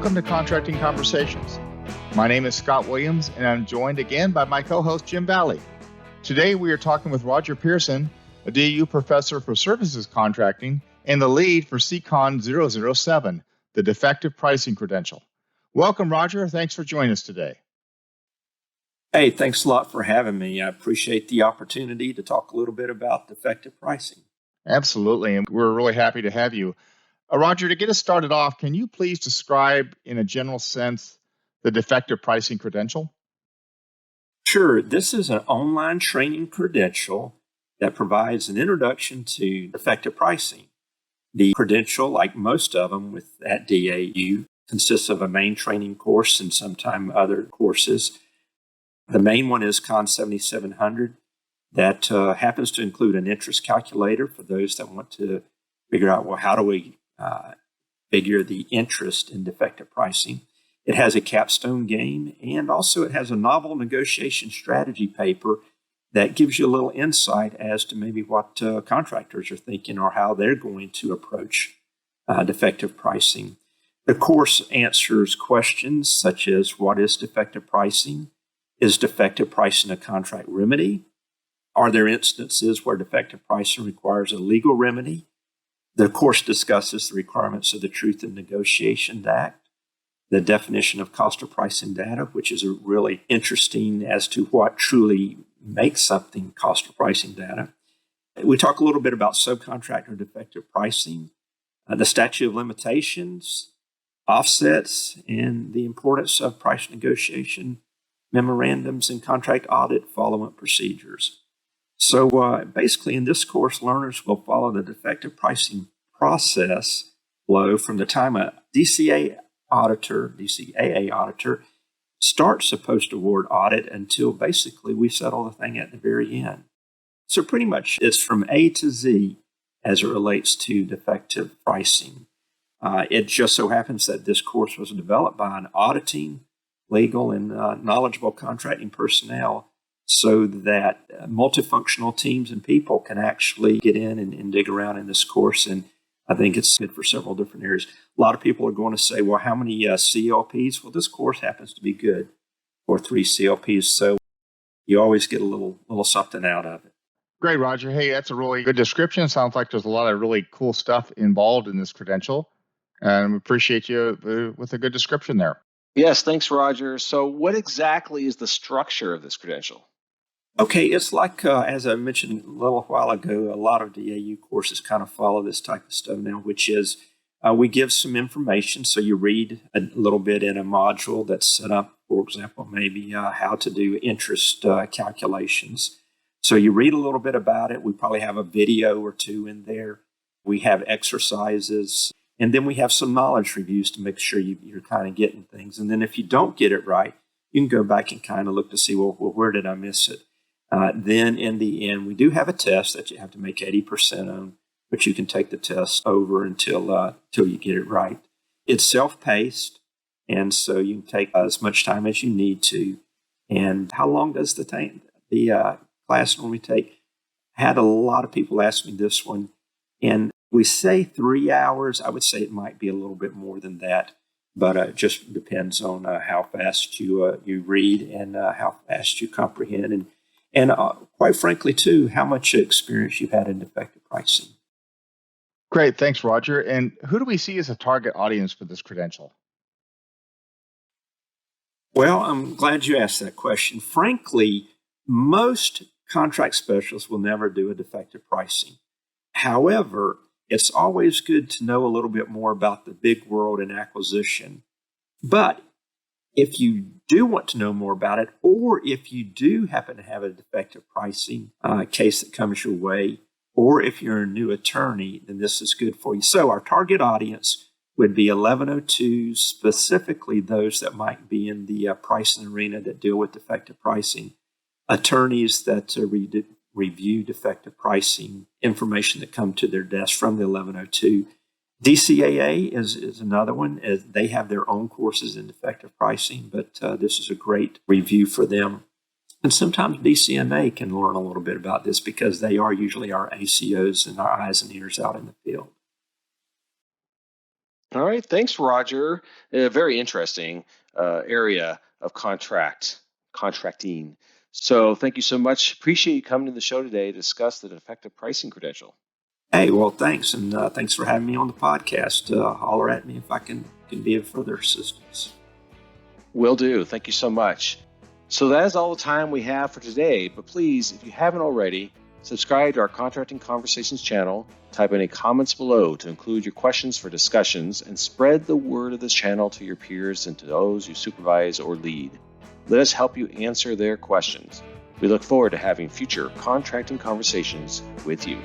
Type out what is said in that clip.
Welcome to Contracting Conversations. My name is Scott Williams, and I'm joined again by my co-host, Jim Valley. Today, we are talking with Rodger Pearson, a DU professor for services contracting and the lead for CCON 007, the Defective Pricing Credential. Welcome, Rodger. Thanks for joining us today. Hey, thanks a lot for having me. I appreciate the opportunity to talk a little bit about defective pricing. Absolutely, and we're really happy to have you. Rodger, to get us started off, can you please describe in a general sense the Defective Pricing Credential? Sure. This is an online training credential that provides an introduction to defective pricing. The credential, like most of them at DAU, consists of a main training course and sometimes other courses. The main one is CON 7700. That happens to include an interest calculator for those that want to figure out, well, how do we figure the interest in defective pricing. It has a capstone game, and also it has a novel negotiation strategy paper that gives you a little insight as to maybe what contractors are thinking or how they're going to approach defective pricing. The course answers questions such as, what is defective pricing? Is defective pricing a contract remedy? Are there instances where defective pricing requires a legal remedy? The course discusses the requirements of the Truth in Negotiations Act, the definition of cost of pricing data, which is really interesting as to what truly makes something cost of pricing data. We talk a little bit about subcontractor defective pricing, the statute of limitations, offsets, and the importance of price negotiation memorandums and contract audit follow-up procedures. So basically in this course, learners will follow the defective pricing process flow from the time a DCAA auditor starts a post-award audit until basically we settle the thing at the very end. So pretty much it's from A to Z as it relates to defective pricing. It just so happens that this course was developed by an auditing, legal, and knowledgeable contracting personnel so that multifunctional teams and people can actually get in and dig around in this course. And I think it's good for several different areas. A lot of people are going to say, well, how many CLPs? Well, this course happens to be good for 3 CLPs. So you always get a little something out of it. Great, Rodger. Hey, that's a really good description. Sounds like there's a lot of really cool stuff involved in this credential. And we appreciate you with a good description there. Yes, thanks, Rodger. So what exactly is the structure of this credential? Okay, it's like, as I mentioned a little while ago, a lot of DAU courses kind of follow this type of stuff now, which is we give some information. So you read a little bit in a module that's set up, for example, maybe how to do interest calculations. So you read a little bit about it. We probably have a video or two in there. We have exercises. And then we have some knowledge reviews to make sure you're kind of getting things. And then if you don't get it right, you can go back and kind of look to see, well where did I miss it? Then in the end, we do have a test that you have to make 80% on, but you can take the test over until you get it right. It's self-paced, and so you can take as much time as you need to. And how long does the class normally take? I had a lot of people ask me this one, and we say 3 hours. I would say it might be a little bit more than that, but it just depends on how fast you read and how fast you comprehend, and quite frankly, too, how much experience you've had in defective pricing. Great. Thanks, Rodger. And who do we see as a target audience for this credential? Well, I'm glad you asked that question. Frankly, most contract specialists will never do a defective pricing. However, it's always good to know a little bit more about the big world in acquisition. But if you do want to know more about it, or if you do happen to have a defective pricing case that comes your way, or if you're a new attorney, then this is good for you. So our target audience would be 1102, specifically those that might be in the pricing arena that deal with defective pricing, attorneys that review defective pricing information that come to their desk from the 1102. DCAA is another one. They have their own courses in defective pricing, but this is a great review for them. And sometimes BCMA can learn a little bit about this because they are usually our ACOs and our eyes and ears out in the field. All right. Thanks, Rodger. A very interesting area of contracting. So thank you so much. Appreciate you coming to the show today to discuss the Defective Pricing Credential. Hey, well, thanks, and thanks for having me on the podcast. Holler at me if I can be of further assistance. Will do. Thank you so much. So that is all the time we have for today. But please, if you haven't already, subscribe to our Contracting Conversations channel. Type any comments below to include your questions for discussions, and spread the word of this channel to your peers and to those you supervise or lead. Let us help you answer their questions. We look forward to having future contracting conversations with you.